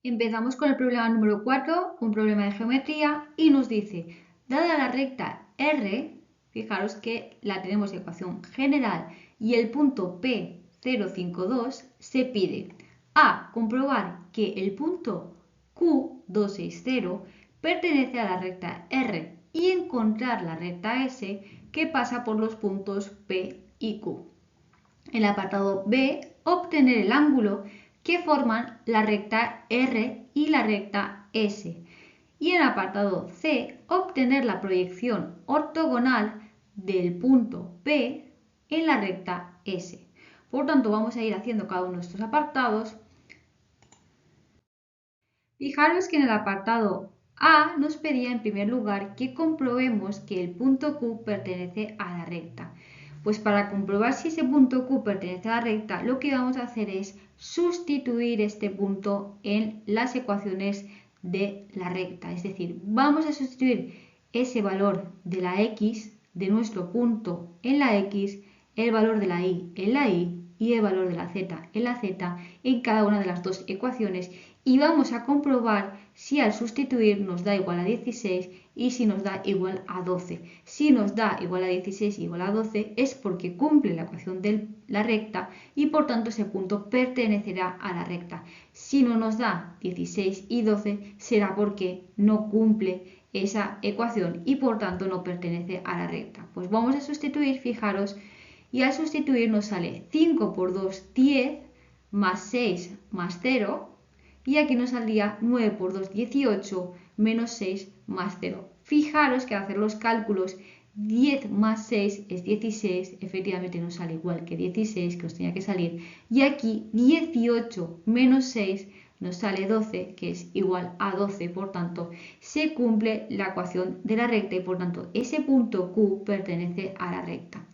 Empezamos con el problema número 4, un problema de geometría, y nos dice, dada la recta R, fijaros que la tenemos de ecuación general y el punto P052, se pide a. Comprobar que el punto Q260 pertenece a la recta R y encontrar la recta S que pasa por los puntos P y Q. En el apartado B, obtener el ángulo que forman la recta R y la recta S. Y en el apartado C, obtener la proyección ortogonal del punto P en la recta S. Por tanto, vamos a ir haciendo cada uno de estos apartados. Fijaros que en el apartado A nos pedía en primer lugar que comprobemos que el punto Q pertenece a la recta. Pues para comprobar si ese punto Q pertenece a la recta, lo que vamos a hacer es sustituir este punto en las ecuaciones de la recta. Es decir, vamos a sustituir ese valor de la X, de nuestro punto en la X, el valor de la Y en la Y y el valor de la Z en la Z en cada una de las dos ecuaciones y vamos a comprobar si al sustituir nos da igual a 16 y si nos da igual a 12. Si nos da igual a 16 y igual a 12 es porque cumple la ecuación de la recta y por tanto ese punto pertenecerá a la recta. Si no nos da 16 y 12 será porque no cumple esa ecuación y por tanto no pertenece a la recta. Pues vamos a sustituir, fijaros, y al sustituir nos sale 5 por 2, 10, más 6 más 0, y aquí nos saldría 9 por 2, 18, menos 6 más 0. Fijaros que al hacer los cálculos 10 más 6 es 16, efectivamente nos sale igual que 16, que os tenía que salir, y aquí 18 menos 6 nos sale 12, que es igual a 12, por tanto se cumple la ecuación de la recta y por tanto ese punto Q pertenece a la recta.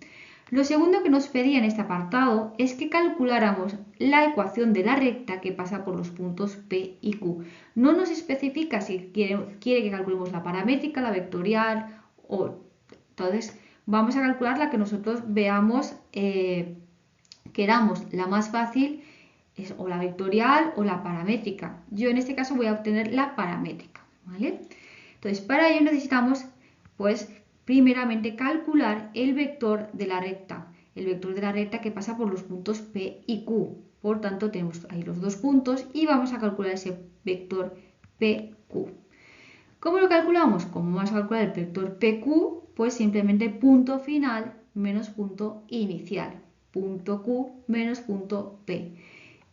Lo segundo que nos pedía en este apartado es que calculáramos la ecuación de la recta que pasa por los puntos P y Q. No nos especifica si quiere que calculemos la paramétrica, la vectorial o... Entonces vamos a calcular la que nosotros veamos, queramos la más fácil, es o la vectorial o la paramétrica. Yo en este caso voy a obtener la paramétrica, ¿vale? Entonces para ello necesitamos, pues, primeramente calcular el vector de la recta. El vector de la recta que pasa por los puntos P y Q. Por tanto, tenemos ahí los dos puntos y vamos a calcular ese vector PQ. ¿Cómo lo calculamos? Como vamos a calcular el vector PQ, pues simplemente punto final menos punto inicial. Punto Q menos punto P.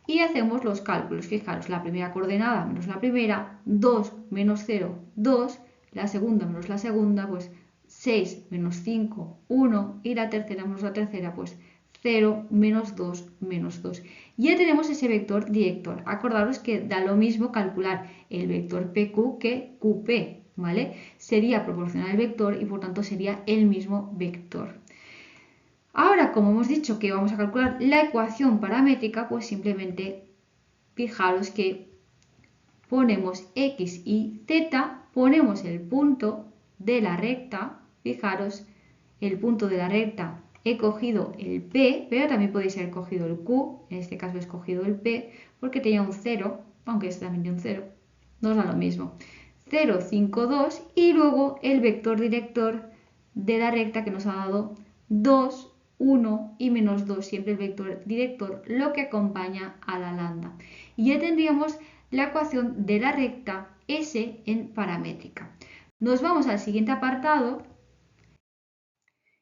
Y hacemos los cálculos. Fijaros, la primera coordenada menos la primera, 2 menos 0, 2, la segunda menos la segunda, pues 6 menos 5, 1, y la tercera menos la tercera, pues 0 menos 2 menos 2. Ya tenemos ese vector director. Acordaros que da lo mismo calcular el vector PQ que QP, ¿vale? Sería proporcional al vector y por tanto sería el mismo vector. Ahora, como hemos dicho que vamos a calcular la ecuación paramétrica, pues simplemente fijaros que ponemos X y Z, ponemos el punto de la recta, fijaros, el punto de la recta, he cogido el P, pero también podéis haber cogido el Q, en este caso he escogido el P, porque tenía un 0, aunque este también tiene un 0, nos da lo mismo. 0, 5, 2, y luego el vector director de la recta que nos ha dado 2, 1 y menos 2, siempre el vector director, lo que acompaña a la lambda. Y ya tendríamos la ecuación de la recta S en paramétrica. Nos vamos al siguiente apartado.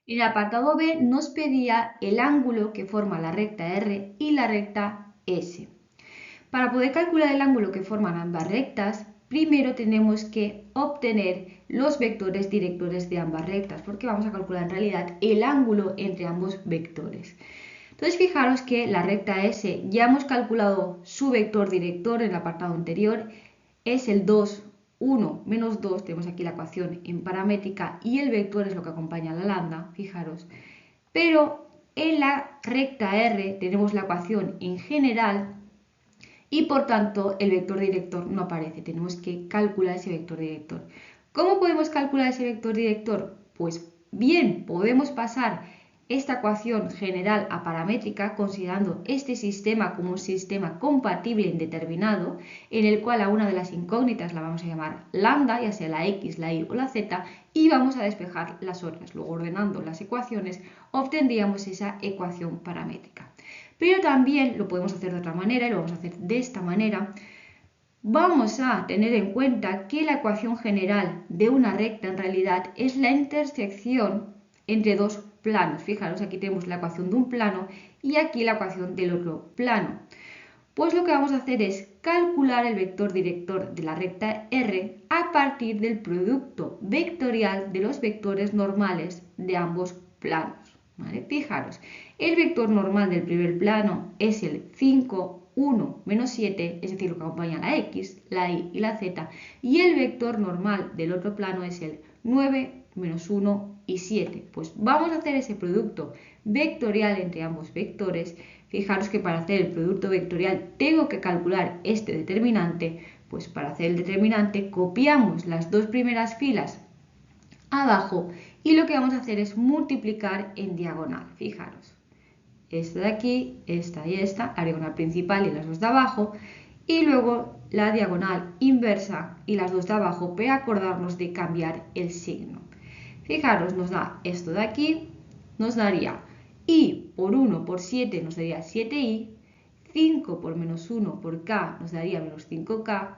En el apartado B nos pedía el ángulo que forma la recta R y la recta S. Para poder calcular el ángulo que forman ambas rectas, primero tenemos que obtener los vectores directores de ambas rectas, porque vamos a calcular en realidad el ángulo entre ambos vectores. Entonces fijaros que la recta S ya hemos calculado su vector director en el apartado anterior, es el 2, 1, menos 2, tenemos aquí la ecuación en paramétrica y el vector es lo que acompaña a la lambda, fijaros. Pero en la recta R tenemos la ecuación en general y por tanto el vector director no aparece, tenemos que calcular ese vector director. ¿Cómo podemos calcular ese vector director? Pues bien, podemos pasar esta ecuación general aparamétrica considerando este sistema como un sistema compatible indeterminado en el cual a una de las incógnitas la vamos a llamar lambda, ya sea la x, la y o la z, y vamos a despejar las otras. Luego, ordenando las ecuaciones, obtendríamos esa ecuación paramétrica. Pero también lo podemos hacer de otra manera y lo vamos a hacer de esta manera. Vamos a tener en cuenta que la ecuación general de una recta en realidad es la intersección entre dos planos. Fijaros, aquí tenemos la ecuación de un plano y aquí la ecuación del otro plano. Pues lo que vamos a hacer es calcular el vector director de la recta R a partir del producto vectorial de los vectores normales de ambos planos. ¿Vale? Fijaros, el vector normal del primer plano es el 5, 1, menos 7, es decir, lo que acompaña la x, la y y la z, y el vector normal del otro plano es el 9, menos 1 y 7. Pues vamos a hacer ese producto vectorial entre ambos vectores. Fijaros que para hacer el producto vectorial tengo que calcular este determinante, pues para hacer el determinante copiamos las dos primeras filas abajo y lo que vamos a hacer es multiplicar en diagonal. Fijaros, esta de aquí, esta y esta, la diagonal principal y las dos de abajo, y luego la diagonal inversa y las dos de abajo, para acordarnos de cambiar el signo. Fijaros, nos da esto de aquí, nos daría y por 1 por 7 nos daría 7i, 5 por menos 1 por k nos daría menos 5k,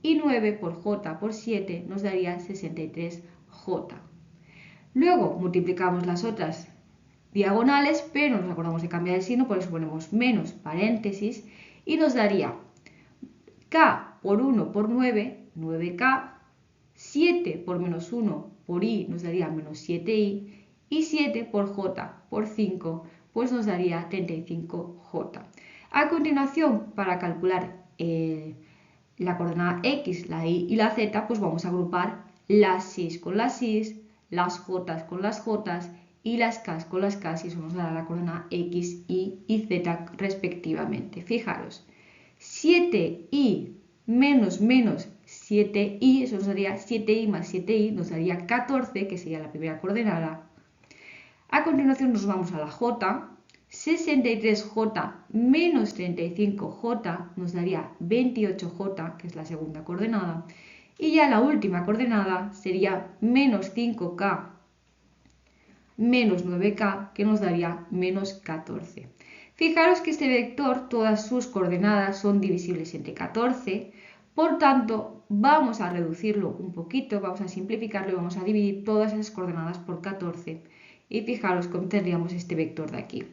y 9 por j por 7 nos daría 63j. Luego multiplicamos las otras diagonales, pero nos acordamos de cambiar el signo, por eso ponemos menos paréntesis, y nos daría k por 1 por 9, 9k, 7 por menos 1 por i nos daría menos 7i, y 7 por j por 5 pues nos daría 35j. A continuación, para calcular la coordenada x, la y y la z, pues vamos a agrupar las y con las y, las j con las j y las k con las k, y eso nos dará la coordenada x, y z respectivamente. Fijaros, 7i menos 7i, eso nos daría 7i más 7i, nos daría 14, que sería la primera coordenada. A continuación nos vamos a la j, 63j menos 35j nos daría 28j, que es la segunda coordenada. Y ya la última coordenada sería menos 5k menos 9k, que nos daría menos 14. Fijaros que este vector, todas sus coordenadas son divisibles entre 14, por tanto vamos a reducirlo un poquito, vamos a simplificarlo y vamos a dividir todas esas coordenadas por 14. Y fijaros cómo tendríamos este vector de aquí.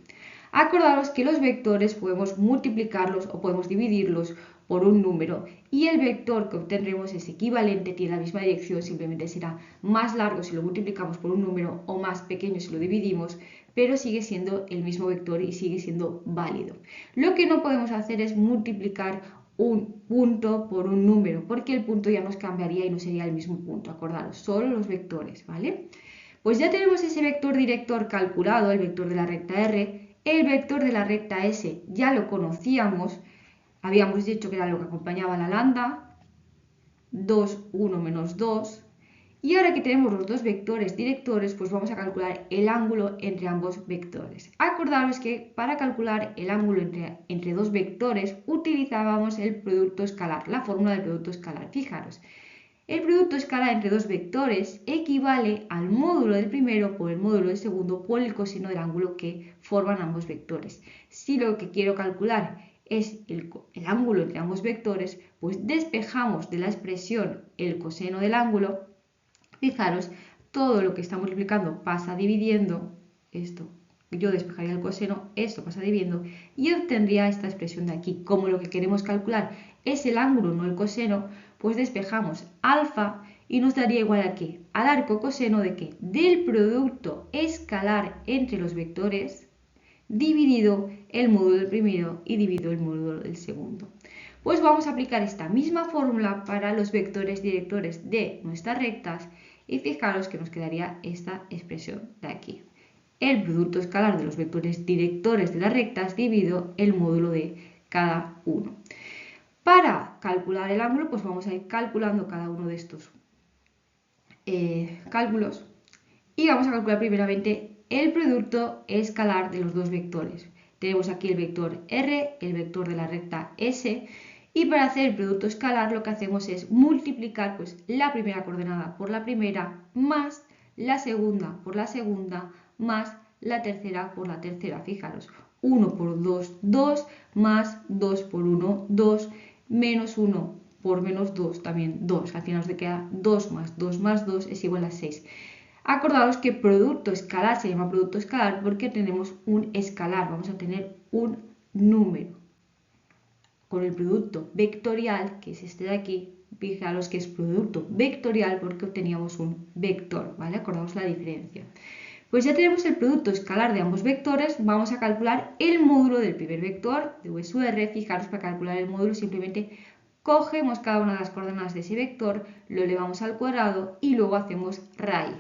Acordaros que los vectores podemos multiplicarlos o podemos dividirlos por un número y el vector que obtendremos es equivalente, tiene la misma dirección, simplemente será más largo si lo multiplicamos por un número o más pequeño si lo dividimos, pero sigue siendo el mismo vector y sigue siendo válido. Lo que no podemos hacer es multiplicar un punto por un número, porque el punto ya nos cambiaría y no sería el mismo punto. Acordaros, solo los vectores, ¿vale? Pues ya tenemos ese vector director calculado, el vector de la recta R. El vector de la recta S ya lo conocíamos, habíamos dicho que era lo que acompañaba la lambda, 2, 1 menos 2. Y ahora que tenemos los dos vectores directores, pues vamos a calcular el ángulo entre ambos vectores. Acordaros que para calcular el ángulo entre dos vectores utilizábamos el producto escalar, la fórmula del producto escalar. Fijaros, el producto escalar entre dos vectores equivale al módulo del primero por el módulo del segundo por el coseno del ángulo que forman ambos vectores. Si lo que quiero calcular es el ángulo entre ambos vectores, pues despejamos de la expresión el coseno del ángulo. Fijaros, todo lo que está multiplicando pasa dividiendo, esto, yo despejaría el coseno, esto pasa dividiendo, y obtendría esta expresión de aquí. Como lo que queremos calcular es el ángulo, no el coseno, pues despejamos alfa y nos daría igual a ¿qué? Al arco coseno de ¿qué? Del producto escalar entre los vectores dividido el módulo del primero y dividido el módulo del segundo. Pues vamos a aplicar esta misma fórmula para los vectores directores de nuestras rectas y fijaros que nos quedaría esta expresión de aquí. El producto escalar de los vectores directores de las rectas dividido el módulo de cada uno. Para calcular el ángulo, pues vamos a ir calculando cada uno de estos cálculos y vamos a calcular primeramente el producto escalar de los dos vectores. Tenemos aquí el vector R, el vector de la recta S, y para hacer el producto escalar lo que hacemos es multiplicar pues, la primera coordenada por la primera, más la segunda por la segunda, más la tercera por la tercera. Fijaros, 1 por 2, 2, más 2 por 1, 2, menos 1 por menos 2, también 2. Al final nos queda 2 más 2 más 2 es igual a 6. Acordaos que producto escalar se llama producto escalar porque tenemos un escalar, vamos a tener un número. Con el producto vectorial, que es este de aquí, fijaros que es producto vectorial porque obteníamos un vector, ¿vale? Acordaos la diferencia. Pues ya tenemos el producto escalar de ambos vectores, vamos a calcular el módulo del primer vector de U sub R. Fijaros, para calcular el módulo simplemente cogemos cada una de las coordenadas de ese vector, lo elevamos al cuadrado y luego hacemos raíz.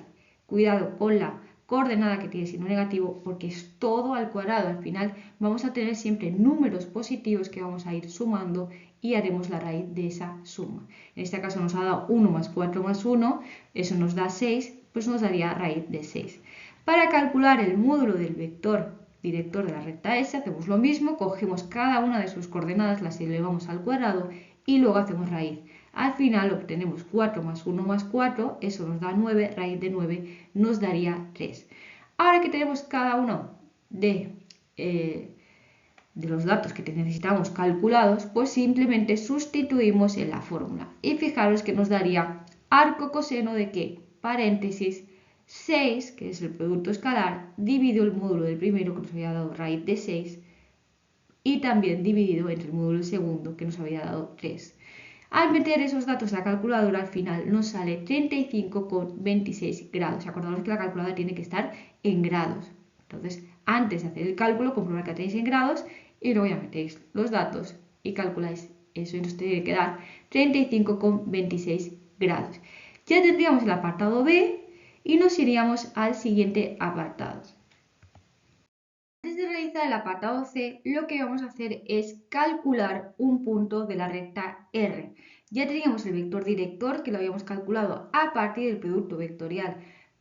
Cuidado con la coordenada que tiene signo negativo porque es todo al cuadrado. Al final vamos a tener siempre números positivos que vamos a ir sumando y haremos la raíz de esa suma. En este caso nos ha dado 1 más 4 más 1, eso nos da 6, pues nos daría raíz de 6. Para calcular el módulo del vector director de la recta S hacemos lo mismo, cogemos cada una de sus coordenadas, las elevamos al cuadrado y luego hacemos raíz. Al final obtenemos 4 más 1 más 4, eso nos da 9, raíz de 9 nos daría 3. Ahora que tenemos cada uno de los datos que necesitamos calculados, pues simplemente sustituimos en la fórmula. Y fijaros que nos daría arco coseno de ¿qué? Paréntesis 6, que es el producto escalar, dividido el módulo del primero, que nos había dado raíz de 6, y también dividido entre el módulo del segundo, que nos había dado 3. Al meter esos datos a la calculadora, al final nos sale 35,26 grados. Acordaos que la calculadora tiene que estar en grados. Entonces, antes de hacer el cálculo, comprobar que la tenéis en grados y luego ya metéis los datos y calculáis eso y nos tiene que dar 35,26 grados. Ya tendríamos el apartado B y nos iríamos al siguiente apartado. Antes de realizar el apartado C, lo que vamos a hacer es calcular un punto de la recta R. Ya teníamos el vector director que lo habíamos calculado a partir del producto vectorial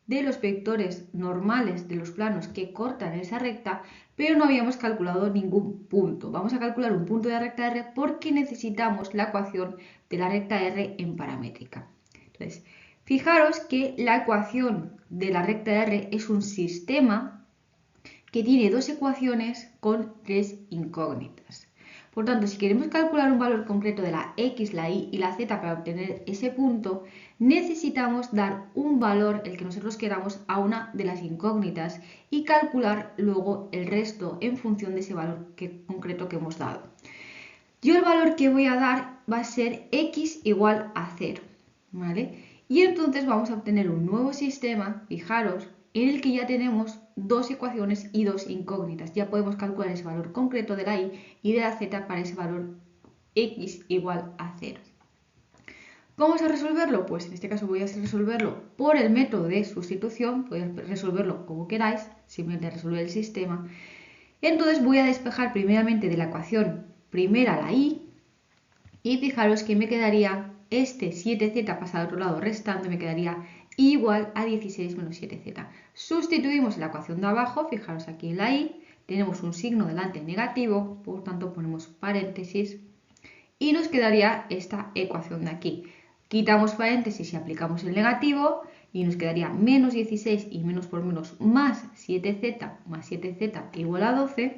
de los vectores normales de los planos que cortan esa recta, pero no habíamos calculado ningún punto. Vamos a calcular un punto de la recta R porque necesitamos la ecuación de la recta R en paramétrica. Entonces, fijaros que la ecuación de la recta R es un sistema que tiene dos ecuaciones con tres incógnitas. Por tanto, si queremos calcular un valor concreto de la x, la y y la z para obtener ese punto, necesitamos dar un valor, el que nosotros queramos, a una de las incógnitas y calcular luego el resto en función de ese valor concreto que hemos dado. Yo el valor que voy a dar va a ser x igual a 0, ¿vale? Y entonces vamos a obtener un nuevo sistema, fijaros, en el que ya tenemos dos ecuaciones y dos incógnitas. Ya podemos calcular ese valor concreto de la y de la z para ese valor x igual a 0. ¿Cómo vamos a resolverlo? Pues en este caso voy a resolverlo por el método de sustitución. Podéis resolverlo como queráis, simplemente resolver el sistema. Entonces voy a despejar primeramente de la ecuación primera la y fijaros que me quedaría este 7z pasado al otro lado restando, me quedaría igual a 16 menos 7z. Sustituimos la ecuación de abajo, fijaros aquí en la y, tenemos un signo delante negativo, por tanto ponemos paréntesis y nos quedaría esta ecuación de aquí. Quitamos paréntesis y aplicamos el negativo y nos quedaría menos 16 y menos por menos más 7z igual a 12.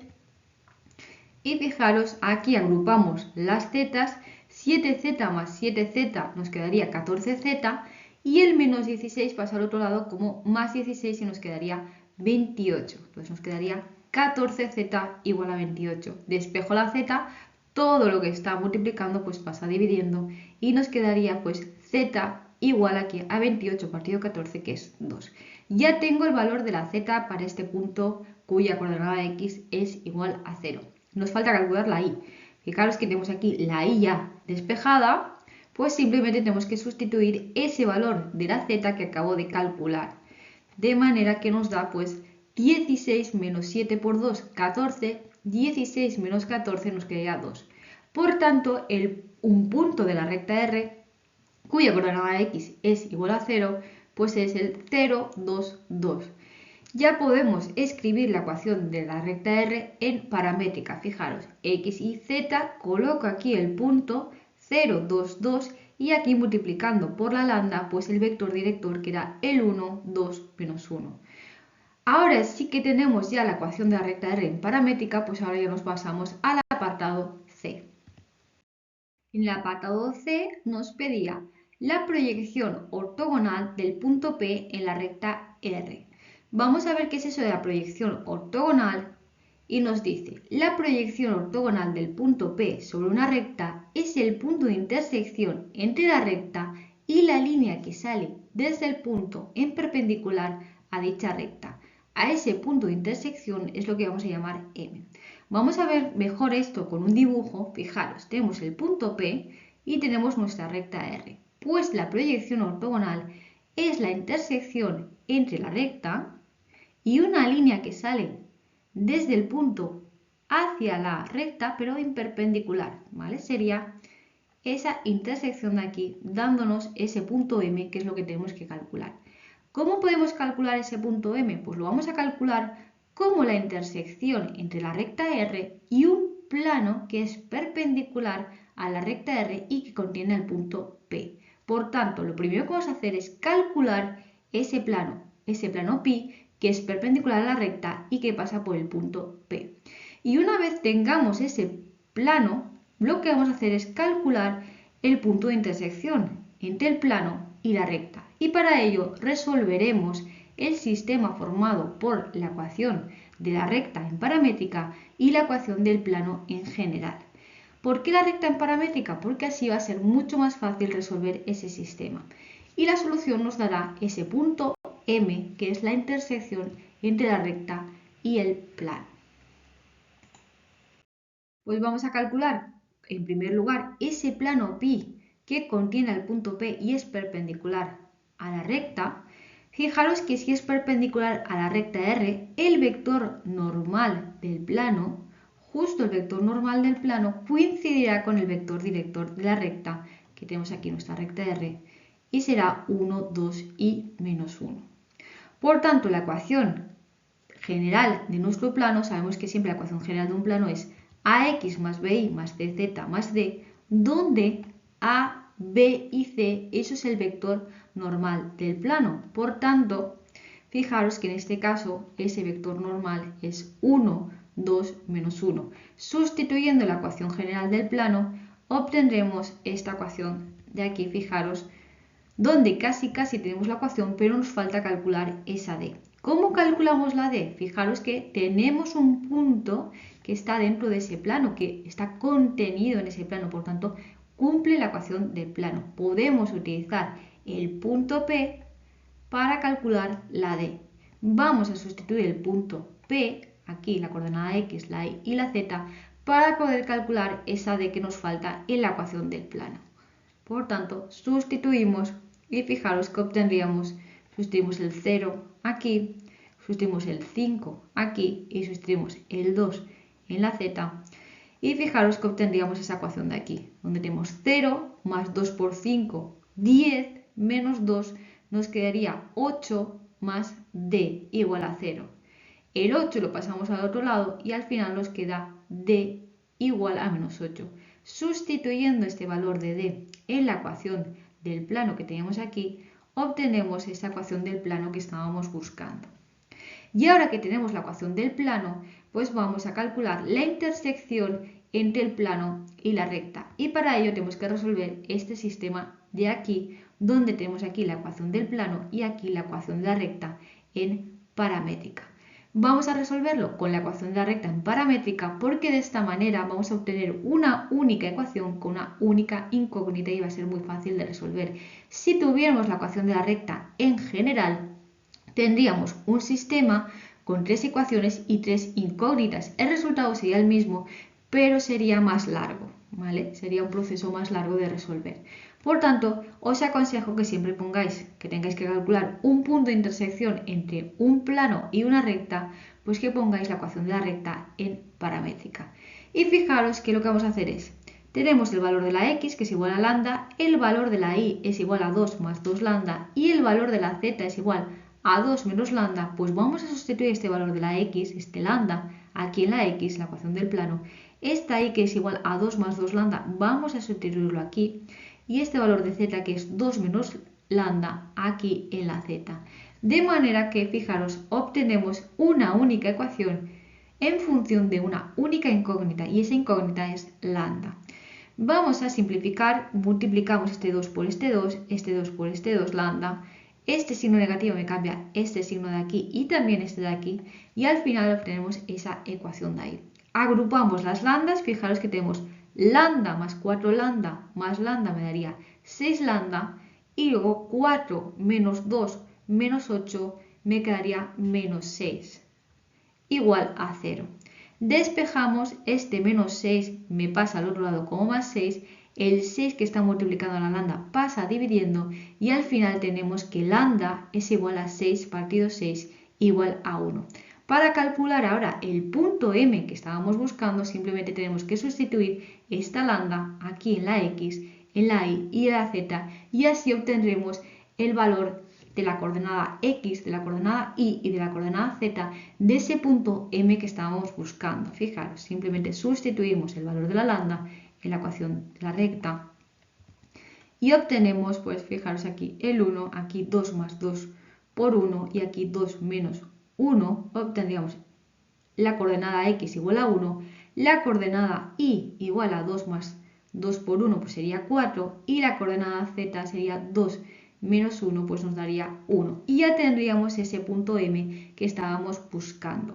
Y fijaros, aquí agrupamos las zetas, 7z más 7z nos quedaría 14z y el menos 16 pasa al otro lado como más 16 y nos quedaría 28. Entonces nos quedaría 14z igual a 28. Despejo la z, todo lo que está multiplicando pues pasa dividiendo y nos quedaría pues z igual aquí a 28 partido 14 que es 2. Ya tengo el valor de la z para este punto cuya coordenada x es igual a 0. Nos falta calcular la y. Fijaros que tenemos aquí la y ya despejada, pues simplemente tenemos que sustituir ese valor de la z que acabo de calcular. De manera que nos da pues 16 menos 7 por 2, 14, 16 menos 14 nos quedaría 2. Por tanto, un punto de la recta R, cuya coordenada x es igual a 0, pues es el 0, 2, 2. ya podemos escribir la ecuación de la recta R en paramétrica. Fijaros, x y z, coloco aquí el punto 0, 2, 2 y aquí multiplicando por la lambda, pues el vector director que era el 1, 2, menos 1. Ahora sí que tenemos ya la ecuación de la recta R en paramétrica, pues ahora ya nos pasamos al apartado C. En el apartado C nos pedía la proyección ortogonal del punto P en la recta R. Vamos a ver qué es eso de la proyección ortogonal y nos dice, la proyección ortogonal del punto P sobre una recta es el punto de intersección entre la recta y la línea que sale desde el punto en perpendicular a dicha recta. A ese punto de intersección es lo que vamos a llamar M. Vamos a ver mejor esto con un dibujo. Fijaros, tenemos el punto P y tenemos nuestra recta R. Pues la proyección ortogonal es la intersección entre la recta y una línea que sale desde el punto hacia la recta, pero en perpendicular, ¿vale? Sería esa intersección de aquí, dándonos ese punto M, que es lo que tenemos que calcular. ¿Cómo podemos calcular ese punto M? Pues lo vamos a calcular como la intersección entre la recta R y un plano que es perpendicular a la recta R y que contiene el punto P. Por tanto, lo primero que vamos a hacer es calcular ese plano pi, que es perpendicular a la recta y que pasa por el punto P. Y una vez tengamos ese plano, lo que vamos a hacer es calcular el punto de intersección entre el plano y la recta. Y para ello resolveremos el sistema formado por la ecuación de la recta en paramétrica y la ecuación del plano en general. ¿Por qué la recta en paramétrica? Porque así va a ser mucho más fácil resolver ese sistema. Y la solución nos dará ese punto M, que es la intersección entre la recta y el plano. Pues vamos a calcular, en primer lugar, ese plano pi que contiene el punto P y es perpendicular a la recta. Fijaros que si es perpendicular a la recta R, el vector normal del plano, justo el vector normal del plano, coincidirá con el vector director de la recta, que tenemos aquí nuestra recta R, y será 1, 2 y menos 1. Por tanto, la ecuación general de nuestro plano, sabemos que siempre la ecuación general de un plano es ax más bi más cz más d, donde a, b y c, eso es el vector normal del plano. Por tanto, fijaros que en este caso ese vector normal es 1, 2, menos 1. Sustituyendo la ecuación general del plano, obtendremos esta ecuación de aquí, fijaros, donde casi tenemos la ecuación, pero nos falta calcular esa d. ¿Cómo calculamos la d? Fijaros que tenemos un punto que está dentro de ese plano, que está contenido en ese plano, por tanto, cumple la ecuación del plano. Podemos utilizar el punto P para calcular la d. Vamos a sustituir el punto P, aquí la coordenada x, la y y la z, para poder calcular esa d que nos falta en la ecuación del plano. Por tanto, sustituimos y fijaros que sustituimos el 0 aquí, sustituimos el 5 aquí y sustituimos el 2 en la z. Y fijaros que obtendríamos esa ecuación de aquí, donde tenemos 0 más 2 por 5, 10 menos 2, nos quedaría 8 más d igual a 0. El 8 lo pasamos al otro lado y al final nos queda d igual a menos 8. Sustituyendo este valor de d en la ecuación del plano que teníamos aquí, obtenemos esa ecuación del plano que estábamos buscando. Y ahora que tenemos la ecuación del plano, pues vamos a calcular la intersección entre el plano y la recta. Y para ello tenemos que resolver este sistema de aquí, donde tenemos aquí la ecuación del plano y aquí la ecuación de la recta en paramétrica. Vamos a resolverlo con la ecuación de la recta en paramétrica porque de esta manera vamos a obtener una única ecuación con una única incógnita y va a ser muy fácil de resolver. Si tuviéramos la ecuación de la recta en general, tendríamos un sistema con 3 ecuaciones y 3 incógnitas. El resultado sería el mismo, pero sería más largo, ¿vale? Sería un proceso más largo de resolver. Por tanto, os aconsejo que siempre que tengáis que calcular un punto de intersección entre un plano y una recta, pues que pongáis la ecuación de la recta en paramétrica. Y fijaros que lo que vamos a hacer es, tenemos el valor de la x, que es igual a lambda, el valor de la y es igual a 2 más 2 lambda, y el valor de la z es igual a 2 menos lambda, pues vamos a sustituir este valor de la x, este lambda, aquí en la x, la ecuación del plano. Esta y que es igual a 2 más 2 lambda, vamos a sustituirlo aquí. Y este valor de z que es 2 menos lambda aquí en la z. De manera que, fijaros, obtenemos una única ecuación en función de una única incógnita y esa incógnita es lambda. Vamos a simplificar, multiplicamos este 2 por este 2, este 2 por este 2 lambda. Este signo negativo me cambia este signo de aquí y también este de aquí y al final obtenemos esa ecuación de ahí. Agrupamos las lambdas, fijaros que tenemos lambda más 4 lambda más lambda me daría 6 lambda y luego 4 menos 2 menos 8 me quedaría menos 6 igual a 0. Despejamos este menos 6 me pasa al otro lado como más 6. El 6 que está multiplicando la lambda pasa dividiendo y al final tenemos que lambda es igual a 6 partido 6 igual a 1. Para calcular ahora el punto M que estábamos buscando simplemente tenemos que sustituir esta lambda aquí en la X, en la Y y en la Z y así obtendremos el valor de la coordenada X, de la coordenada Y y de la coordenada Z de ese punto M que estábamos buscando. Fijaros, simplemente sustituimos el valor de la lambda en la ecuación de la recta y obtenemos, pues fijaros aquí el 1, aquí 2 más 2 por 1 y aquí 2 menos 1, obtendríamos la coordenada X igual a 1, la coordenada Y igual a 2 más 2 por 1 pues sería 4 y la coordenada Z sería 2 menos 1 pues nos daría 1 y ya tendríamos ese punto M que estábamos buscando.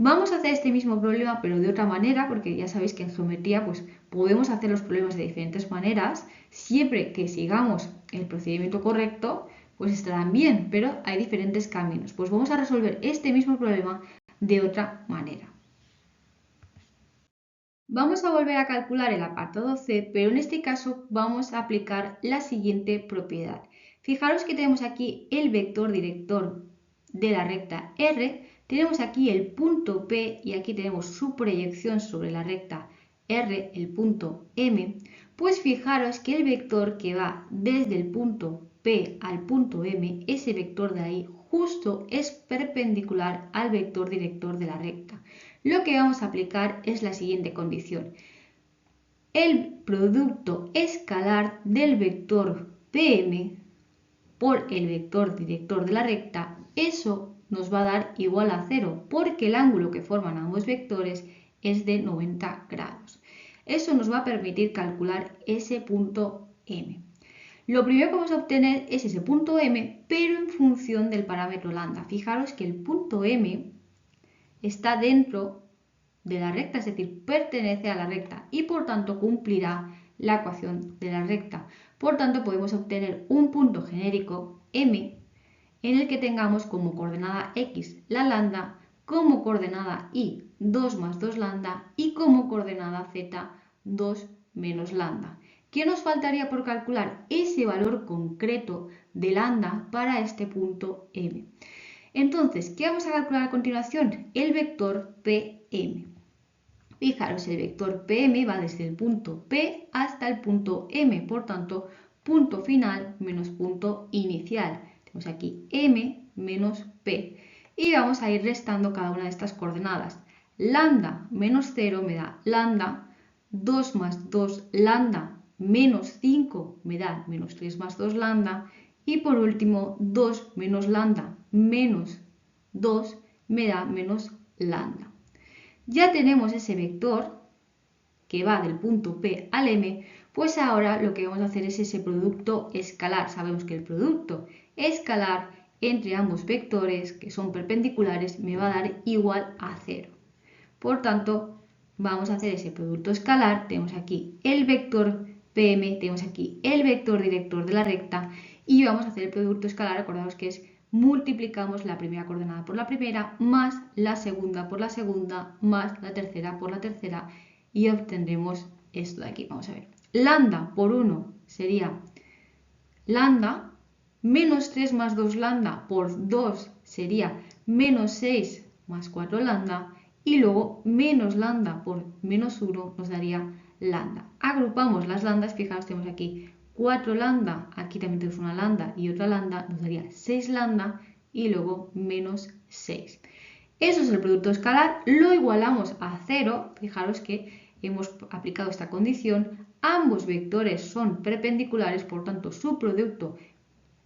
Vamos a hacer este mismo problema pero de otra manera porque ya sabéis que en geometría pues podemos hacer los problemas de diferentes maneras siempre que sigamos el procedimiento correcto pues estarán bien, pero hay diferentes caminos. Pues vamos a resolver este mismo problema de otra manera. Vamos a volver a calcular el apartado C, pero en este caso vamos a aplicar la siguiente propiedad. Fijaros que tenemos aquí el vector director de la recta R, tenemos aquí el punto P y aquí tenemos su proyección sobre la recta R, el punto M. Pues fijaros que el vector que va desde el punto P al punto M, ese vector de ahí justo es perpendicular al vector director de la recta. Lo que vamos a aplicar es la siguiente condición. El producto escalar del vector PM por el vector director de la recta, eso nos va a dar igual a 0, porque el ángulo que forman ambos vectores es de 90 grados. Eso nos va a permitir calcular ese punto M. Lo primero que vamos a obtener es ese punto M, pero en función del parámetro lambda. Fijaros que el punto M está dentro de la recta, es decir, pertenece a la recta y por tanto cumplirá la ecuación de la recta. Por tanto, podemos obtener un punto genérico M en el que tengamos como coordenada X la lambda, como coordenada Y 2 más 2 lambda y como coordenada Z 2 menos lambda. ¿Qué nos faltaría por calcular? Ese valor concreto de lambda para este punto M. Entonces, ¿qué vamos a calcular a continuación? El vector PM. Fijaros, el vector PM va desde el punto P hasta el punto M, por tanto, punto final menos punto inicial. Tenemos aquí M menos P. Y vamos a ir restando cada una de estas coordenadas. Lambda menos 0 me da lambda, 2 más 2 lambda menos 5 me da menos 3 más 2 lambda. Y por último, 2 menos lambda menos 2 me da menos lambda. Ya tenemos ese vector que va del punto P al M, pues ahora lo que vamos a hacer es ese producto escalar. Sabemos que el producto escalar entre ambos vectores que son perpendiculares me va a dar igual a 0. Por tanto, vamos a hacer ese producto escalar. Tenemos aquí el vector PM, tenemos aquí el vector director de la recta y vamos a hacer el producto escalar. Acordaos que es multiplicamos la primera coordenada por la primera, más la segunda por la segunda, más la tercera por la tercera y obtendremos esto de aquí. Vamos a ver. Lambda por 1 sería lambda, menos 3 más 2 lambda por 2 sería menos 6 más 4 lambda y luego menos lambda por menos 1 nos daría lambda. Agrupamos las lambdas, fijaos, tenemos aquí 4 lambda, aquí también tenemos una lambda y otra lambda, nos daría 6 lambda y luego menos 6. Eso es el producto escalar, lo igualamos a 0, fijaros que hemos aplicado esta condición, ambos vectores son perpendiculares, por tanto su producto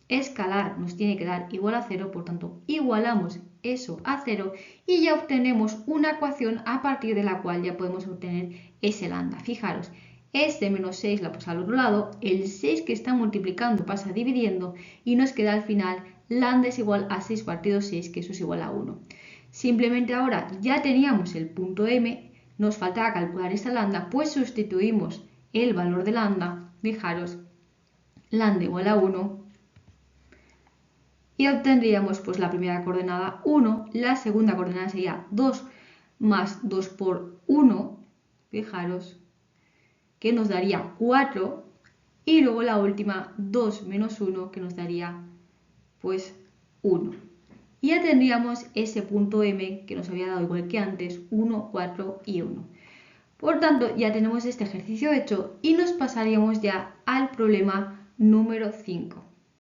escalar nos tiene que dar igual a 0, por tanto igualamos eso a 0 y ya obtenemos una ecuación a partir de la cual ya podemos obtener ese lambda. Fijaros, este menos 6 la pasa al otro lado, el 6 que está multiplicando pasa dividiendo y nos queda al final lambda es igual a 6 partido 6, que eso es igual a 1. Simplemente ahora ya teníamos el punto M, nos faltaba calcular esta lambda, pues sustituimos el valor de lambda, fijaros, lambda igual a 1, y obtendríamos pues la primera coordenada 1, la segunda coordenada sería 2 más 2 por 1, fijaros, que nos daría 4, y luego la última 2 menos 1, que nos daría pues 1. Y ya tendríamos ese punto M que nos había dado igual que antes, 1, 4 y 1. Por tanto, ya tenemos este ejercicio hecho y nos pasaríamos ya al problema número 5.